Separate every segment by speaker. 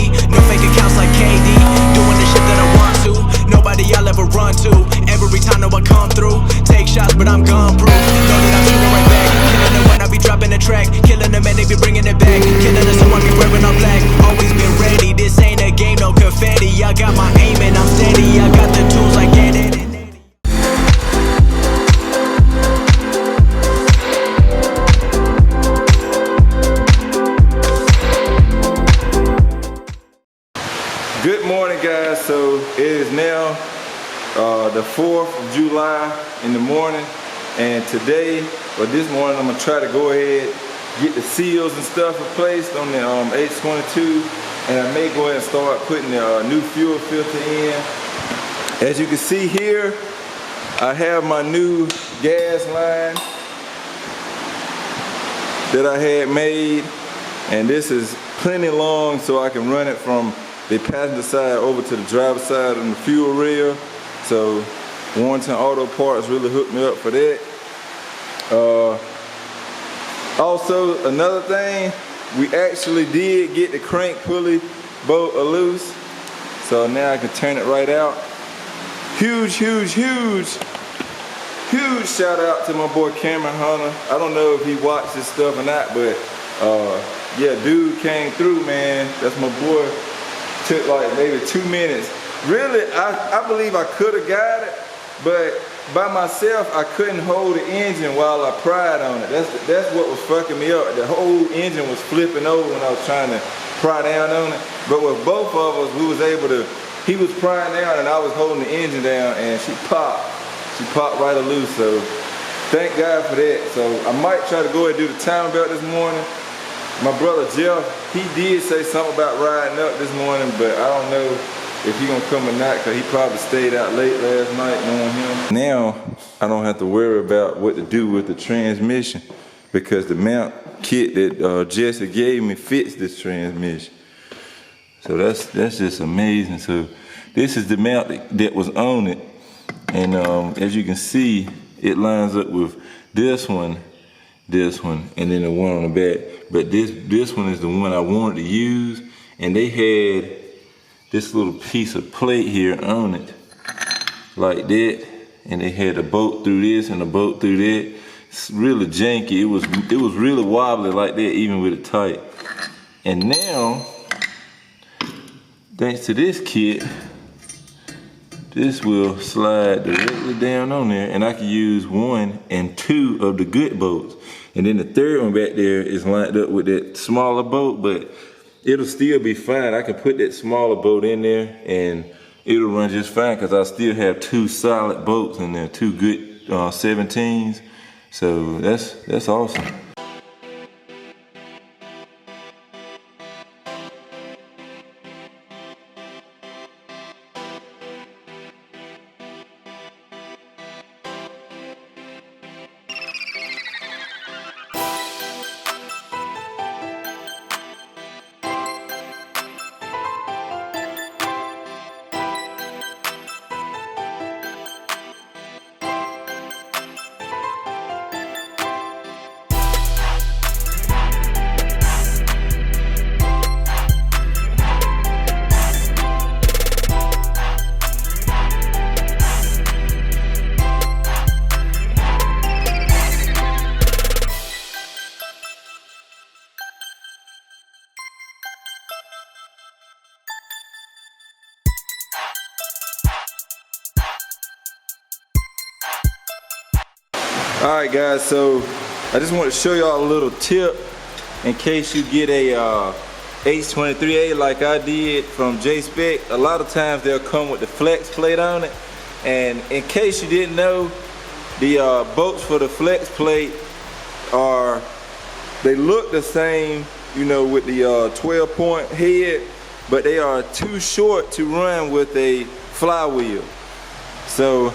Speaker 1: baby. No fake accounts like KD. Doing the shit that I want to. Nobody I'll ever run to. Every time I come through. Take shots, but I'm gun proof. Know that I'm shooting right back. Killing them when I be dropping the track. Killing them and they be bringing it back. Killing them so I be wearing all black. Always been ready. This ain't a game, no confetti. I got my aim and I'm steady. I got the tools like get it.
Speaker 2: Good morning, guys. So it is now the 4th of July in the morning, and today, or this morning, I'm gonna try to go ahead, get the seals and stuff replaced on the H22, and I may go ahead and start putting the new fuel filter in. As you can see here, I have my new gas line that I had made, and this is plenty long so I can run it from the passenger side over to the driver's side on the fuel rail. So Warrington Auto Parts really hooked me up for that. Also, another thing, we actually did get the crank pulley bolt loose. So now I can turn it right out. Huge shout out to my boy Cameron Hunter. I don't know if he watched this stuff or not, but yeah, dude came through, man. That's my boy. Took like maybe 2 minutes. Really, I believe I could have got it, but by myself I couldn't hold the engine while I pried on it. That's what was fucking me up. The whole engine was flipping over when I was trying to pry down on it. But with both of us, we was able to, he was prying down and I was holding the engine down, and she popped right loose. So thank God for that. So I might try to go ahead and do the time belt this morning. My brother Jeff, he did say something about riding up this morning, but I don't know if he gonna come or not, because he probably stayed out late last night, knowing him. Now, I don't have to worry about what to do with the transmission, because the mount kit that Jesse gave me fits this transmission. So that's just amazing. So this is the mount that was on it, and as you can see, it lines up with this one, and then the one on the back. But this one is the one I wanted to use, and they had this little piece of plate here on it, like that, and they had a bolt through this and a bolt through that. It's really janky. It was really wobbly like that, even with it tight. And now, thanks to this kit, this will slide directly down on there, and I can use 1 and 2 of the good bolts. And then the third one back there is lined up with that smaller bolt, but it'll still be fine. I can put that smaller bolt in there and it'll run just fine, because I still have 2 solid bolts in there, 2 good 17s. So that's awesome. Alright guys, so I just want to show y'all a little tip in case you get a H23A like I did from J-Spec. A lot of times they'll come with the flex plate on it, and in case you didn't know, the bolts for the flex plate they look the same, you know, with the 12-point head, but they are too short to run with a flywheel. So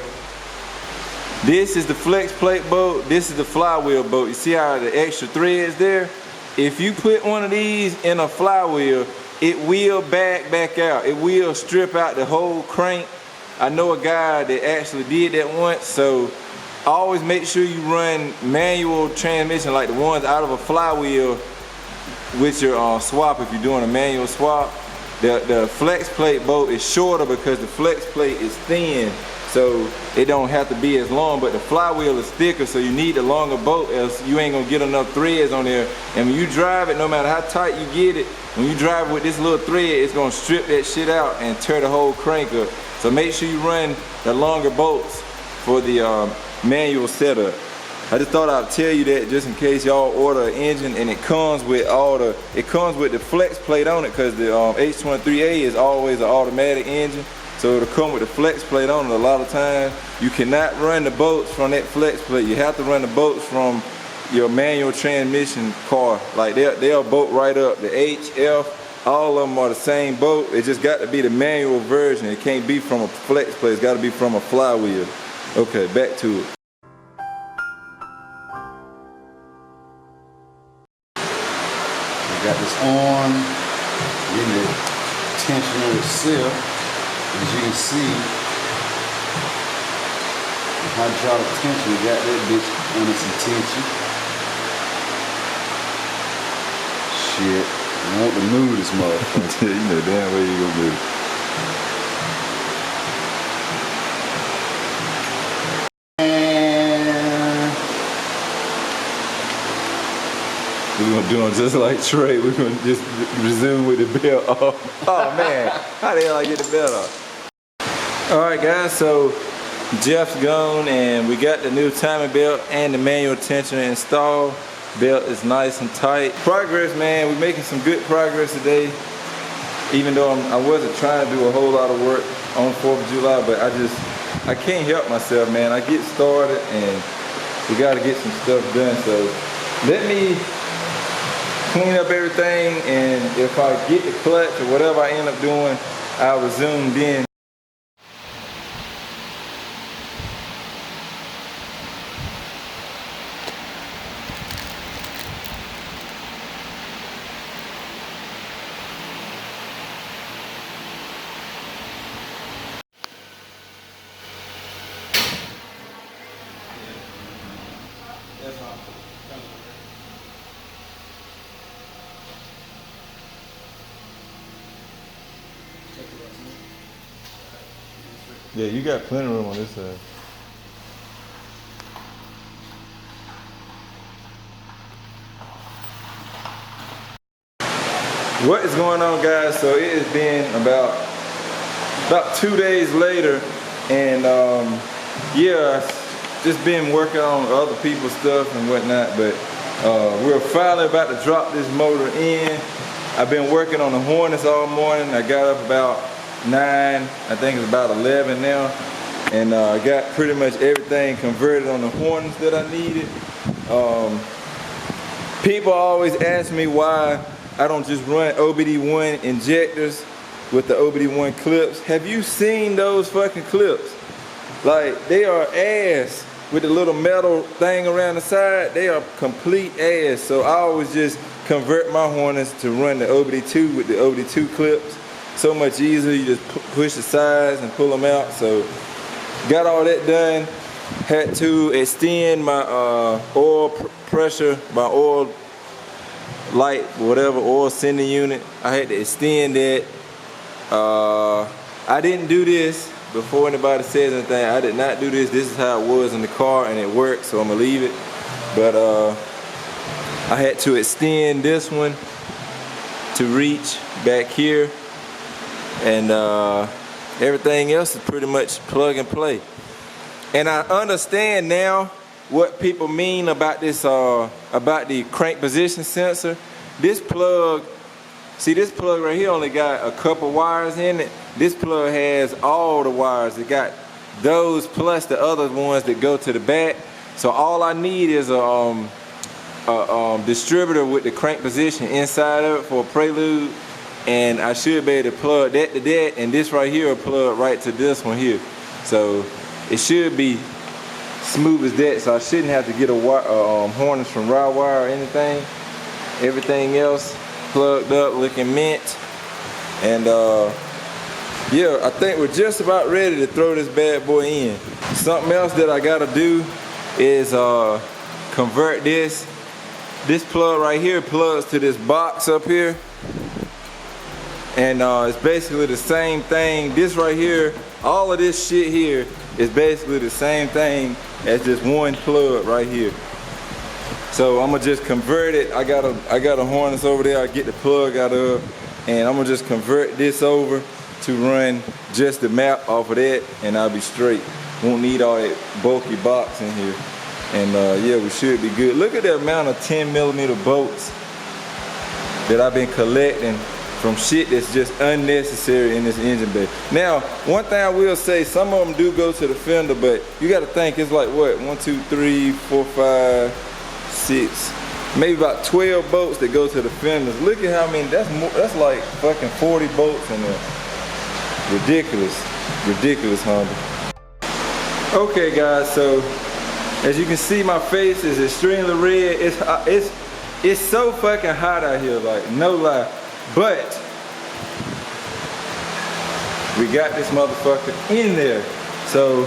Speaker 2: this is the flex plate bolt, this is the flywheel bolt. You see how the extra threads there? If you put one of these in a flywheel, it will back out. It will strip out the whole crank. I know a guy that actually did that once, so always make sure you run manual transmission like the ones out of a flywheel with your swap if you're doing a manual swap. The flex plate bolt is shorter because the flex plate is thin, so it don't have to be as long, but the flywheel is thicker, so you need a longer bolt, else you ain't gonna get enough threads on there. And when you drive it, no matter how tight you get it, when you drive with this little thread, it's gonna strip that shit out and tear the whole crank up. So make sure you run the longer bolts for the manual setup. I just thought I'd tell you that just in case y'all order an engine, and it comes with the flex plate on it, because the H23A is always an automatic engine, so it'll come with the flex plate on it. A lot of times you cannot run the bolts from that flex plate. You have to run the bolts from your manual transmission car. Like they'll bolt right up. The H, F, all of them are the same bolt. It just got to be the manual version. It can't be from a flex plate. It's got to be from a flywheel. Okay, back to it.
Speaker 3: Got this arm, then the tensioner itself. As you can see, the hydraulic tensioner got that bitch under some tension. Shit, I want to move this motherfucker.
Speaker 2: You know damn well you gonna move it. We're gonna do them just like Trey. We're gonna just resume with the belt off. Oh man, how the hell I get the belt off? All right guys, so Jeff's gone and we got the new timing belt and the manual tensioner installed. Belt is nice and tight. Progress, man, we're making some good progress today. Even though I wasn't trying to do a whole lot of work on 4th of July, but I can't help myself, man. I get started and we gotta get some stuff done. So let me clean up everything, and if I get the clutch or whatever I end up doing, I'll resume then. Yeah, you got plenty of room on this side. What is going on, guys? So it has been about 2 days later, and yeah, just been working on other people's stuff and whatnot, but we're finally about to drop this motor in. I've been working on the harness all morning. I got up about 9, I think it's about 11 now, and I got pretty much everything converted on the harness that I needed. People always ask me why I don't just run OBD1 injectors with the OBD1 clips. Have you seen those fucking clips? Like, they are ass with the little metal thing around the side. They are complete ass. So I always just convert my harness to run the OBD2 with the OBD2 clips. So much easier. You just push the sides and pull them out. So got all that done. Had to extend my oil pressure, my oil light, whatever, oil sending unit. I had to extend that. I didn't do this before anybody says anything. I did not do this. This is how it was in the car, and it worked, so I'm gonna leave it. But I had to extend this one to reach back here, and everything else is pretty much plug and play. And I understand now what people mean about this, about the crank position sensor. This plug, see this plug right here only got a couple wires in it. This plug has all the wires. It got those plus the other ones that go to the back. So all I need is a distributor with the crank position inside of it for a prelude, and I should be able to plug that to that, and this right here will plug right to this one here. So it should be smooth as that, so I shouldn't have to get a harness from raw wire or anything. Everything else plugged up, looking mint. And yeah, I think we're just about ready to throw this bad boy in. Something else that I gotta do is convert this. This plug right here plugs to this box up here. And it's basically the same thing. This right here, all of this shit here is basically the same thing as this one plug right here. So I'm gonna just convert it. I got a harness over there I get the plug out of, and I'm gonna just convert this over to run just the map off of that, and I'll be straight. Won't need all that bulky box in here. And yeah, we should be good. Look at the amount of 10mm bolts that I've been collecting from shit that's just unnecessary in this engine bay. Now, one thing I will say, some of them do go to the fender, but you gotta think it's like what, 1, 2, 3, 4, 5, 6, maybe about 12 bolts that go to the fenders. Look at how many, that's like fucking 40 bolts in there. Ridiculous Honda. Okay guys, so as you can see, my face is extremely red. It's so fucking hot out here, like no lie. But we got this motherfucker in there. So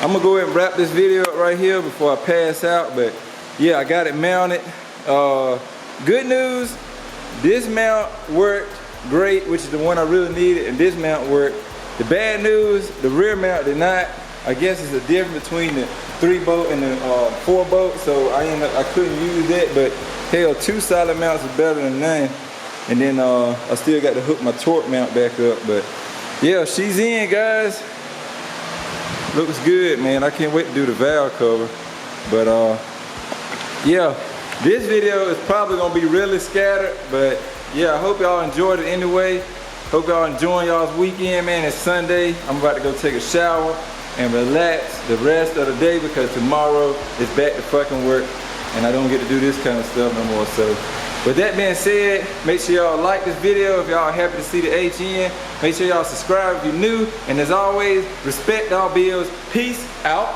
Speaker 2: I'm gonna go ahead and wrap this video up right here before I pass out. But yeah, I got it mounted. Good news, this mount worked great, which is the one I really needed, and this mount worked. The bad news, the rear mount did not. I guess it's a difference between the 3-bolt and the 4-bolt, so I couldn't use that, but hell, 2 solid mounts is better than none. And then I still got to hook my torque mount back up, but yeah, she's in, guys. Looks good, man. I can't wait to do the valve cover. But yeah, this video is probably gonna be really scattered, but yeah, I hope y'all enjoyed it anyway. Hope y'all enjoying y'all's weekend, man. It's Sunday. I'm about to go take a shower and relax the rest of the day because tomorrow is back to fucking work and I don't get to do this kind of stuff no more. So with that being said, make sure y'all like this video if y'all happy to see the HN. Make sure y'all subscribe if you're new, and as always, respect all bills. Peace out.